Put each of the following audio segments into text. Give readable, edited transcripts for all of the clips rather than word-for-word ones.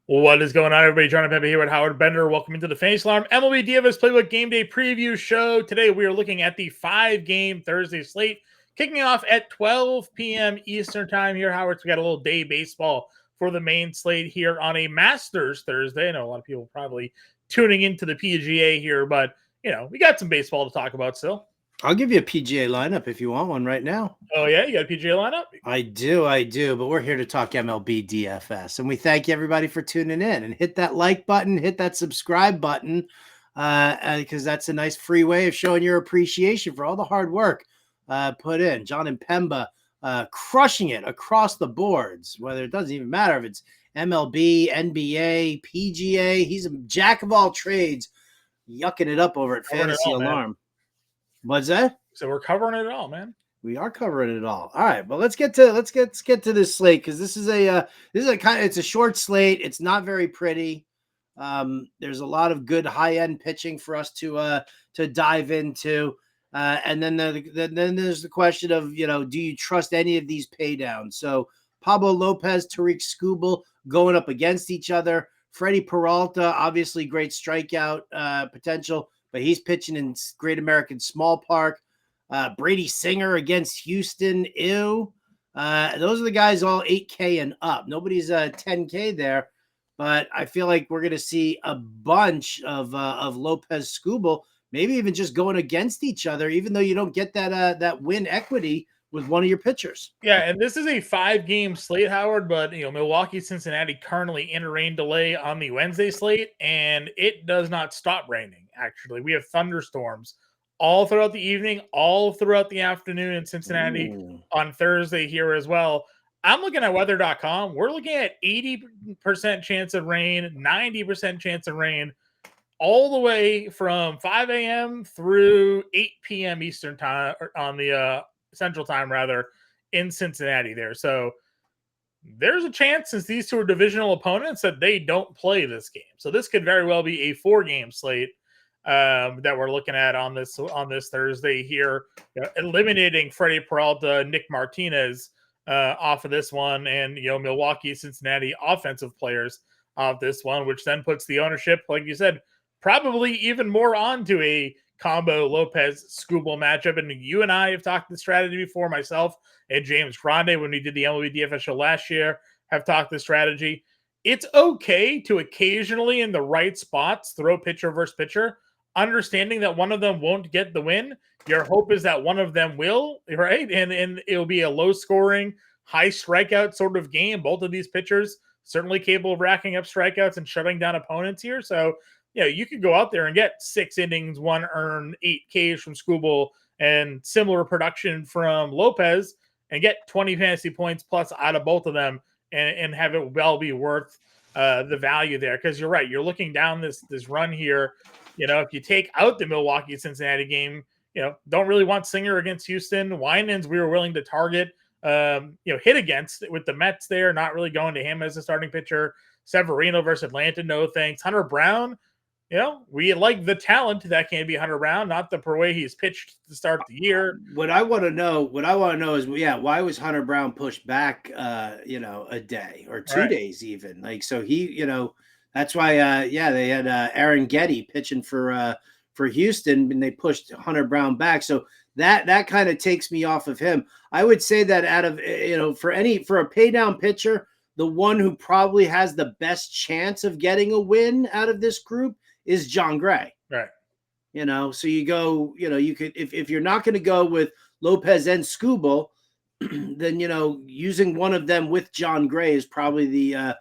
What is going on, everybody? John Pepe here with Howard Bender. Welcome into the Fantasy Alarm MLB DFS Playbook Game Day Preview Show. Today we are looking at the 5-game Thursday slate, kicking off at 12 p.m. Eastern Time here, Howard. So we got a little day baseball for the main slate here on a Masters Thursday. I know a lot of people probably tuning into the PGA here, but we got some baseball to talk about still. I'll give you a PGA lineup if you want one right now. Oh, yeah? You got a PGA lineup? I do. But we're here to talk MLB DFS. And we thank everybody for tuning in. And hit that like button, hit that subscribe button, because that's a nice free way of showing your appreciation for all the hard work put in. John and Pemba crushing it across the boards, whether it doesn't even matter if it's MLB, NBA, PGA. He's a jack of all trades, yucking it up over at Fantasy Alarm. What's that? So we're covering it all, man. We are covering it all. All right, but let's get to this slate, because this is it's a short slate. It's not very pretty. There's a lot of good high end pitching for us to dive into, and then there's the question of do you trust any of these pay downs? So Pablo Lopez, Tariq Skubal going up against each other. Freddie Peralta, obviously great strikeout potential, but he's pitching in Great American Small Park. Brady Singer against Houston. Those are the guys all 8K and up. Nobody's 10K there, but I feel like we're going to see a bunch of Lopez Skubal, maybe even just going against each other, even though you don't get that win equity with one of your pitchers. Yeah, and this is a 5-game slate, Howard, but Milwaukee, Cincinnati currently in a rain delay on the Wednesday slate, and it does not stop raining. Actually, we have thunderstorms all throughout the evening, all throughout the afternoon in Cincinnati on Thursday here as well. I'm looking at weather.com. We're looking at 80% chance of rain, 90% chance of rain, all the way from 5 a.m. through 8 p.m. Eastern time, or on the Central Time, rather, in Cincinnati there. So there's a chance, since these two are divisional opponents, that they don't play this game. So this could very well be a 4-game slate that we're looking at on this Thursday here, eliminating Freddie Peralta, Nick Martinez off of this one, and Milwaukee, Cincinnati offensive players off this one, which then puts the ownership, like you said, probably even more onto a combo Lopez Skubal matchup. And you and I have talked the strategy before, myself and James Grande, when we did the MLB DFS show last year, have talked the strategy. It's okay to occasionally, in the right spots, throw pitcher versus pitcher, understanding that one of them won't get the win. Your hope is that one of them will, right? And it'll be a low scoring, high strikeout sort of game. Both of these pitchers certainly capable of racking up strikeouts and shutting down opponents here. So, you could go out there and get 6 innings, 1 earned, 8 Ks from Skubal, and similar production from Lopez, and get 20 fantasy points plus out of both of them, and have it well be worth the value there. Because you're right, you're looking down this run here. If you take out the Milwaukee-Cincinnati game, don't really want Singer against Houston. Winans, we were willing to target, hit against with the Mets there, not really going to him as a starting pitcher. Severino versus Atlanta, no thanks. Hunter Brown, we like the talent that can be Hunter Brown, not the way he's pitched to start the year. What I want to know is, why was Hunter Brown pushed back, a day or 2 days even? Like, so he, that's why, they had Aaron Getty pitching for Houston, and they pushed Hunter Brown back. So that kind of takes me off of him. I would say that out of, for a pay down pitcher, the one who probably has the best chance of getting a win out of this group is John Gray. Right. So you go, you could, if you're not going to go with Lopez and Skubal, then, using one of them with John Gray is probably the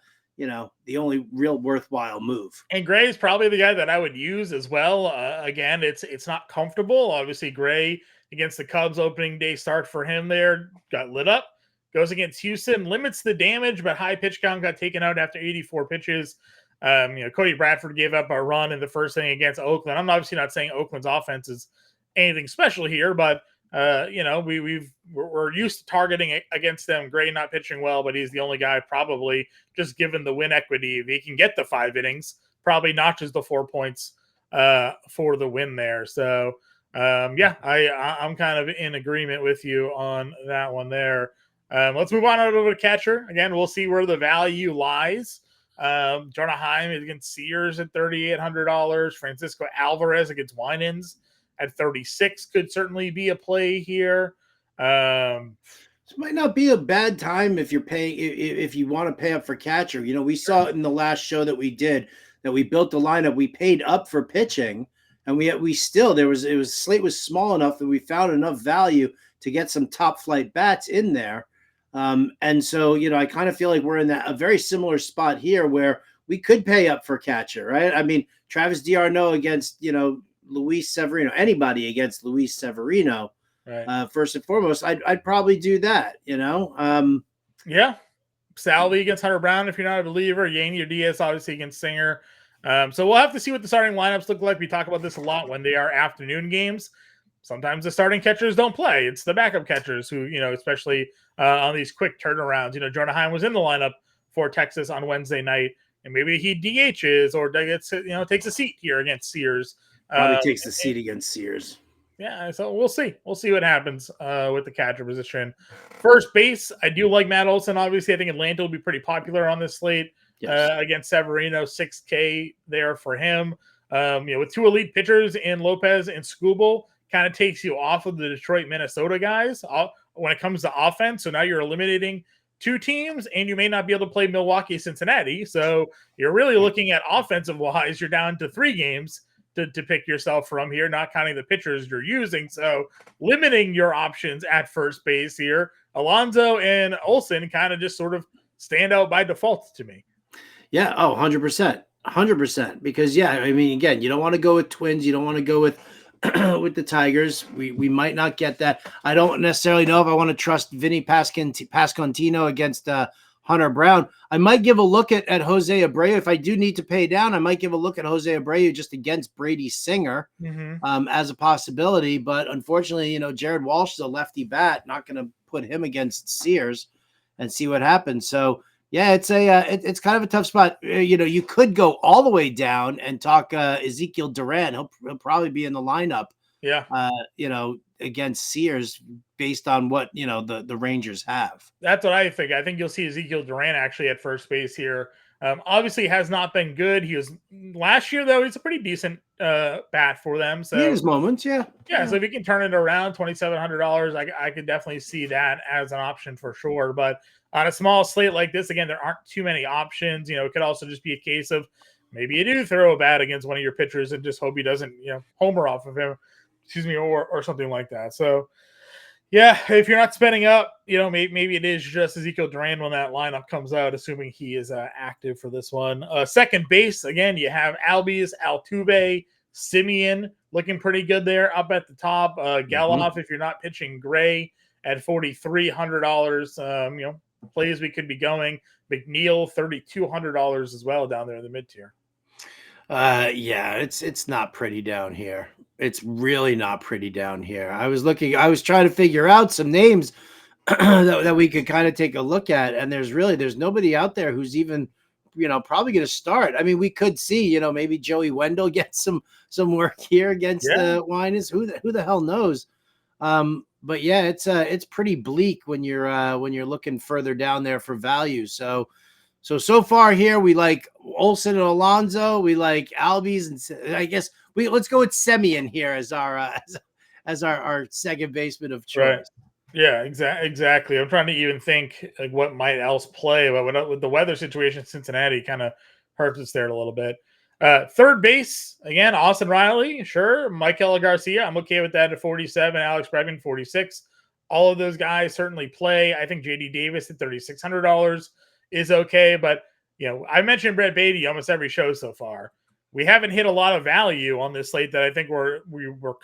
only real worthwhile move. And Gray is probably the guy that I would use as well. Again, it's not comfortable. Obviously, Gray against the Cubs opening day start for him there got lit up. Goes against Houston, limits the damage, but high pitch count, got taken out after 84 pitches. Cody Bradford gave up a run in the first inning against Oakland. I'm obviously not saying Oakland's offense is anything special here, but we're used to targeting against them. Gray not pitching well, but he's the only guy probably, just given the win equity, if he can get the 5 innings, probably notches the 4 points for the win there. So I'm kind of in agreement with you on that one there. Let's move on over to catcher. Again, we'll see where the value lies Jonah Heim against Sears at $3,800. Francisco Alvarez against Winans at 36 could certainly be a play here. This might not be a bad time if you're paying, if you want to pay up for catcher. We saw it in the last show that we did, that we built the lineup. We paid up for pitching, and we still, Slate was small enough that we found enough value to get some top flight bats in there. And so, I kind of feel like we're in a very similar spot here where we could pay up for catcher, right? I mean, Travis d'Arnaud against, Luis Severino, anybody against Luis Severino. Right. First and foremost, I'd probably do that, Yeah. Salvi against Hunter Brown if you're not a believer. Yaney or Diaz obviously against Singer. So we'll have to see what the starting lineups look like. We talk about this a lot when they are afternoon games. Sometimes the starting catchers don't play. It's the backup catchers who, especially on these quick turnarounds. Jonah Heim was in the lineup for Texas on Wednesday night, and maybe he DHs or gets, takes a seat here against Sears. Probably takes the seat against Sears. Yeah, so we'll see. We'll see what happens with the catcher position. First base, I do like Matt Olson. Obviously, I think Atlanta will be pretty popular on this slate against Severino. $6K there for him. With two elite pitchers in Lopez and Skubal, kind of takes you off of the Detroit, Minnesota guys when it comes to offense. So now you're eliminating two teams, and you may not be able to play Milwaukee, Cincinnati. So you're really looking at offensive wise, you're down to 3 games to pick yourself from here, not counting the pitchers you're using. So limiting your options at first base here. Alonso and Olsen kind of just sort of stand out by default to me. Yeah. Oh, 100%. 100%. Because, I mean, again, you don't want to go with Twins. You don't want to go with with the Tigers. We might not get that. I don't necessarily know if I want to trust Vinny Pascantino against Hunter Brown. I might give a look at Jose Abreu. If I do need to pay down, I might give a look at Jose Abreu just against Brady Singer as a possibility. But unfortunately, Jared Walsh is a lefty bat. Not going to put him against Sears and see what happens. So, yeah, it's it's kind of a tough spot. You could go all the way down and talk Ezekiel Duran. He'll probably be in the lineup. Yeah. Against Sears based on what, the Rangers have. That's what I think. I think you'll see Ezekiel Duran actually at first base here. Obviously has not been good. He was last year, though. He's a pretty decent bat for them. So his moments. Yeah. So if you can turn it around, $2,700, I could definitely see that as an option for sure. But on a small slate like this, again, there aren't too many options. It could also just be a case of maybe you do throw a bat against one of your pitchers and just hope he doesn't, homer off of him. Or something like that. So, yeah, if you're not spending up, maybe it is just Ezekiel Duran when that lineup comes out, assuming he is active for this one. Second base, again, you have Albies, Altuve, Simeon looking pretty good there up at the top. Geloff, if you're not pitching, Gray at $4,300. Plays we could be going. McNeil, $3,200 as well down there in the mid-tier. It's not pretty down here. It's really not pretty down here. I was trying to figure out some names that we could kind of take a look at. And there's nobody out there who's even, probably going to start. I mean, we could see, maybe Joey Wendell get some work here against the Winans. Who the hell knows? But yeah, it's pretty bleak when you're looking further down there for value. So far here, we like Olsen and Alonso. We like Albies, and I guess let's go with Semien here as our second baseman of choice. Right. Yeah, exactly. I'm trying to even think like what might else play, but with the weather situation, Cincinnati kind of hurts us there a little bit. Third base, again, Austin Riley, sure. Michael Garcia, I'm okay with that at 47. Alex Bregman, 46. All of those guys certainly play. I think JD Davis at $3,600 is okay, but I mentioned Brett Beatty almost every show so far. We haven't hit a lot of value on this slate that I think we're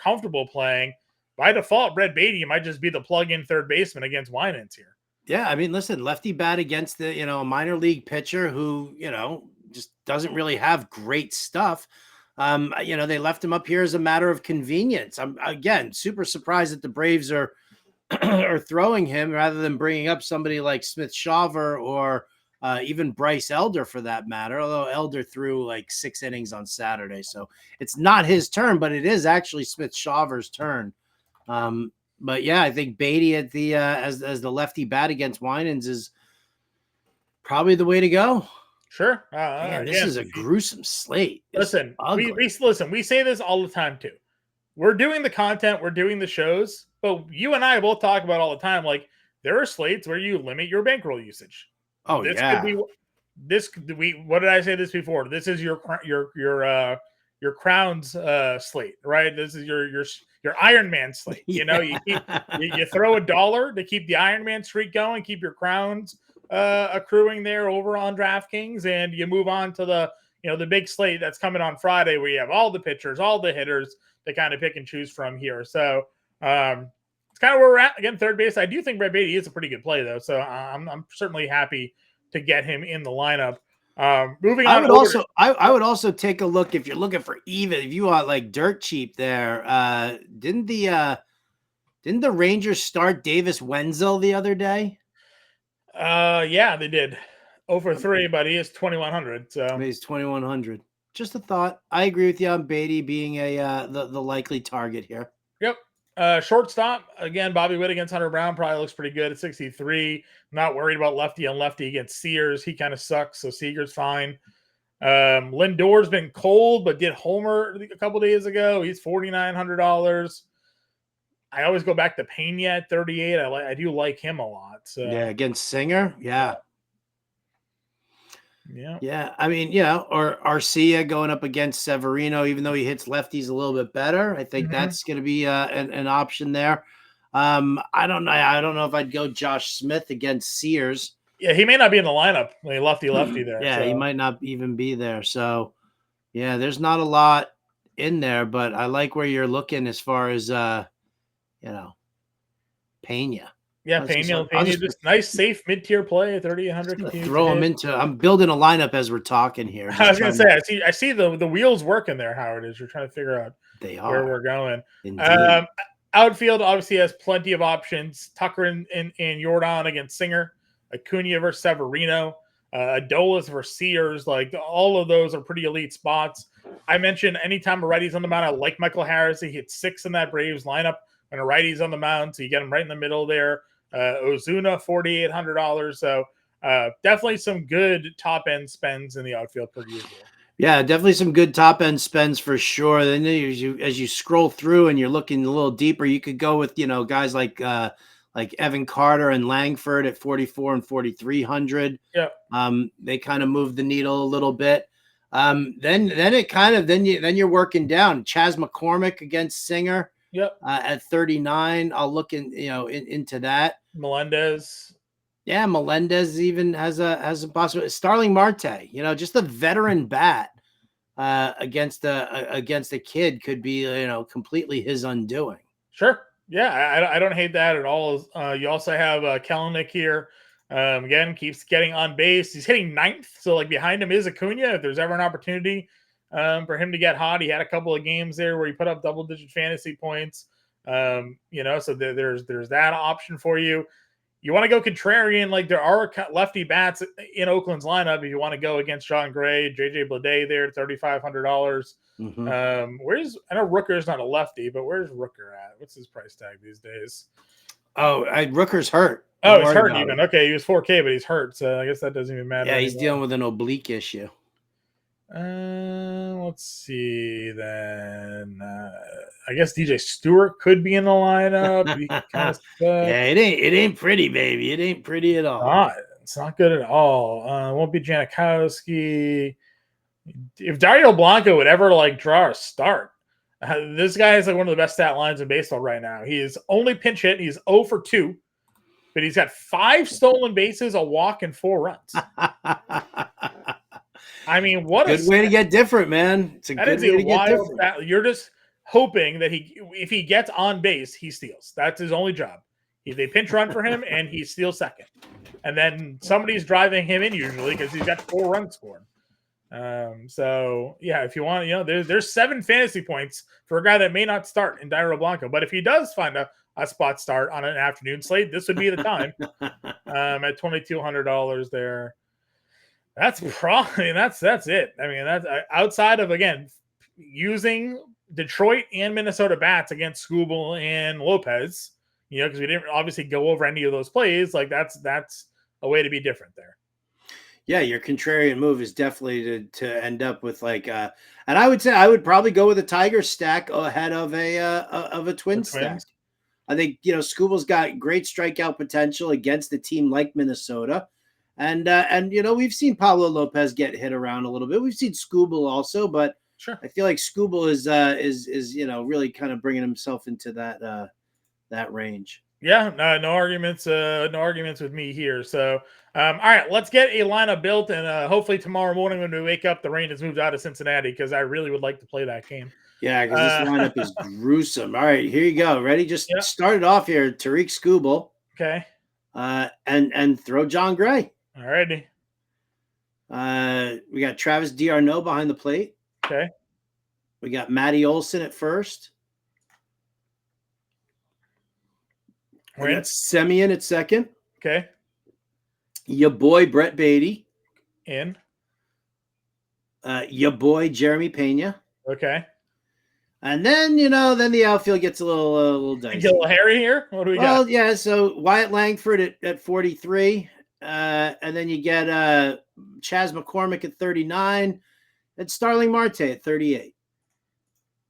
comfortable playing. By default, Brett Beatty might just be the plug-in third baseman against Winans here. Yeah, I mean, listen, lefty bat against the a minor league pitcher who just doesn't really have great stuff. They left him up here as a matter of convenience. I'm again super surprised that the Braves are are throwing him rather than bringing up somebody like Smith Shawver or even Bryce Elder for that matter, although Elder threw like 6 innings on Saturday. So it's not his turn, but it is actually Smith Shawver's turn. But yeah, I think Beatty at the as the lefty bat against Winans is probably the way to go. Sure. Man, this Again, is a gruesome slate. This is listen, we ugly. listen. We say this all the time too. We're doing the content, we're doing the shows, but you and I both talk about all the time. Like there are slates where you limit your bankroll usage. Oh This could yeah. be this. We what did I say this before? This is your crowns slate, right? This is your Iron Man slate. You know, you keep you throw $1 to keep the Iron Man streak going, keep your crowns accruing there over on DraftKings, and you move on to the big slate that's coming on Friday where you have all the pitchers, all the hitters to kind of pick and choose from here. So it's kind of where we're at. Again, third base. I do think Brett Beatty is a pretty good play though, so I'm certainly happy to get him in the lineup. Moving on. I would also take a look if you're looking for even. If you want like dirt cheap there, didn't the Rangers start Davis Wenzel the other day? Yeah, they did. Over 3, but he is 2,100. So he's 2,100. Just a thought. I agree with you on Beatty being the likely target here. Yep. Shortstop again. Bobby Witt against Hunter Brown probably looks pretty good at 63. Not worried about lefty on lefty against Sears. He kind of sucks, so Seager's fine. Lindor's been cold, but did homer a couple days ago. He's $4,900. I always go back to Pena at 38. I do like him a lot. So yeah, against Singer. Yeah. I mean, or Arcia going up against Severino, even though he hits lefties a little bit better. I think that's going to be an option there. I don't know. I don't know if I'd go Josh Smith against Sears. Yeah, he may not be in the lineup. Lefty there. Yeah, so. He might not even be there. So, yeah, there's not a lot in there, but I like where you're looking as far as Pena. Yeah, Pena just nice, safe mid-tier play, 3,800. Throw him into. I'm building a lineup as we're talking here. I was gonna say, I see the wheels working there, Howard. As you're trying to figure out where we're going. Outfield obviously has plenty of options. Tucker and Jordan against Singer, Acuna versus Severino, Adolis versus Sears. Like all of those are pretty elite spots. I mentioned anytime a righty's on the mound, I like Michael Harris. He hit 6 in that Braves lineup when a righty's on the mound, so you get him right in the middle there. Ozuna, $4,800. So definitely some good top end spends in the outfield per usual. Yeah, definitely some good top end spends for sure. Then as you scroll through and you're looking a little deeper, you could go with guys like Evan Carter and Langford at 4,400 and 4,300. Yeah, they kind of move the needle a little bit. Then you're working down. Chas McCormick against Singer. Yep. At 39, I'll look into that. Melendez. Yeah, Melendez even has a possibility. Starling Marte, just a veteran bat against a kid could be completely his undoing. Sure. Yeah, I don't hate that at all. You also have Kelenic here. Again, keeps getting on base. He's hitting 9th, so like behind him is Acuna. If there's ever an opportunity for him to get hot, he had a couple of games there where he put up double-digit fantasy points. So there's that option for you. You want to go contrarian, like there are lefty bats in Oakland's lineup. If you want to go against John Gray, JJ Bleday there, $3,500. I know Rooker's not a lefty, but where's Rooker at? What's his price tag these days? Oh, Rooker's hurt. Oh, he's hurt even. Okay, he was 4K, but he's hurt, so I guess that doesn't even matter. Yeah, he's dealing with an oblique issue. Let's see then. I guess DJ Stewart could be in the lineup. Yeah, it ain't pretty, baby. It ain't pretty at all. It's not good at all. It won't be Janikowski. If Dario Blanco would ever draw a start, this guy is one of the best stat lines in baseball right now. He is only pinch hit. He's 0 for 2, but he's got 5 stolen bases, a walk, and 4 runs. I mean, what a good way to get different, man. It's a good way to get different. You're just hoping that if he gets on base, he steals. That's his only job. They pinch run for him, and he steals second. And then somebody's driving him in usually because he's got 4 runs scored. So yeah, if you want, there's 7 fantasy points for a guy that may not start in Dairo Blanco, but if he does find a spot start on an afternoon slate, this would be the time. At $2,200 there. That's probably that's it. I mean, that's outside of again using Detroit and Minnesota bats against Skubal and Lopez. Because we didn't obviously go over any of those plays. Like that's a way to be different there. Yeah, your contrarian move is definitely to end up with like and I would say I would probably go with a Tiger stack ahead of a The twin stack. Twins. I think Skubal's got great strikeout potential against a team like Minnesota, and we've seen Pablo Lopez get hit around a little bit. We've seen Skubal also, but Sure. I feel like Skubal is really kind of bringing himself into that range. Yeah, no arguments. No arguments with me here. So, all right, let's get a lineup built, and hopefully tomorrow morning when we wake up, the rain has moved out of Cincinnati because I really would like to play that game. Yeah, because this lineup is gruesome. All right, here you go. Ready? Just Yep. start it off here. Tariq Skubal. Okay. And throw John Gray. All righty. We got Travis d'Arnaud behind the plate. Okay. We got Matty Olson at first. We got Semien at second. Okay. Your boy Brett Beatty. In. Your boy Jeremy Pena. Okay. And then then the outfield gets a little dicey. Get a little hairy here. What do we got? Well, yeah. So Wyatt Langford at 43, and then you get Chas McCormick at 39, and Starling Marte at 38.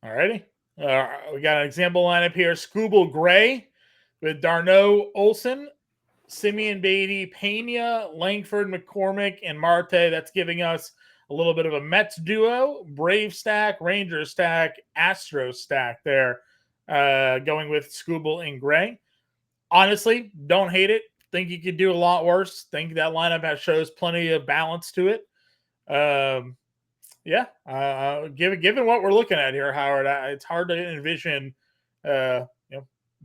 All righty. We got an example lineup here: Skubal Gray with d'Arnaud, Olson, Semien, Beatty, Pena, Langford, McCormick, and Marte. That's giving us a little bit of a Mets duo, Brave stack, Rangers stack, Astros stack there, going with Skubal and Gray. Honestly, don't hate it. Think you could do a lot worse. Think that lineup shows plenty of balance to it. Given what we're looking at here, Howard, it's hard to envision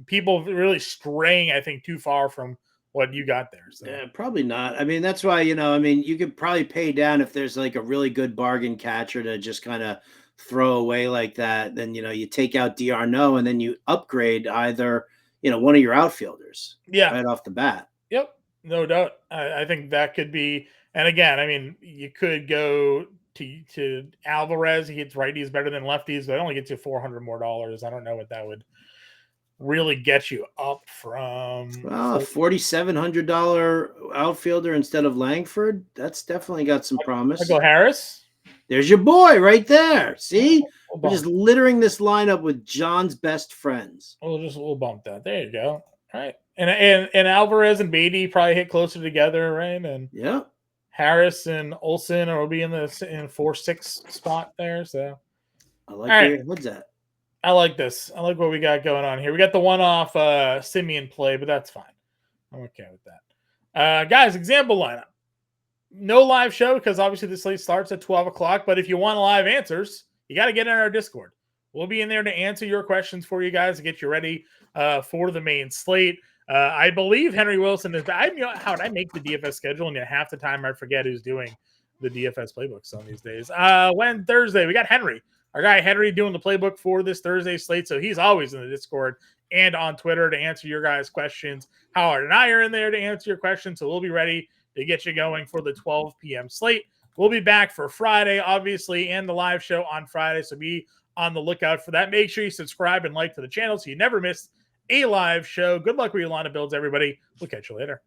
people really straying, I think, too far from what you got there. So. Yeah, probably not. I mean, that's why, you could probably pay down if there's like a really good bargain catcher to just kind of throw away like that. Then, you take out d'Arnaud and then you upgrade either, one of your outfielders right off the bat. Yep. No doubt. I think that could be, and again, I mean, you could go to Alvarez. He hits righties better than lefties, but it only gets you $400 more. I don't know what that would really get you up from. Well, a $4,700 outfielder instead of Langford. That's definitely got some promise. I'll go Harris. There's your boy right there. See, we're just littering this lineup with John's best friends. We'll bump that. There you go. All right, and Alvarez and Beatty probably hit closer together, right? And yeah, Harris and Olson will be in 4-6 spot there. So I like where your head's at. I like this. I like what we got going on here. We got the one-off Semien play, but that's fine. I'm okay with that. Guys, example lineup. No live show because obviously the slate starts at 12 o'clock. But if you want live answers, you got to get in our Discord. We'll be in there to answer your questions for you guys to get you ready for the main slate. I believe Henry Wilson is. How would I make the DFS schedule? And half the time I forget who's doing the DFS playbooks on these days. When Thursday, we got Henry. Our guy Henry doing the playbook for this Thursday slate. So he's always in the Discord and on Twitter to answer your guys' questions. Howard and I are in there to answer your questions. So we'll be ready to get you going for the 12 p.m. slate. We'll be back for Friday, obviously, and the live show on Friday. So be on the lookout for that. Make sure you subscribe and like to the channel so you never miss a live show. Good luck with your lineup builds, everybody. We'll catch you later.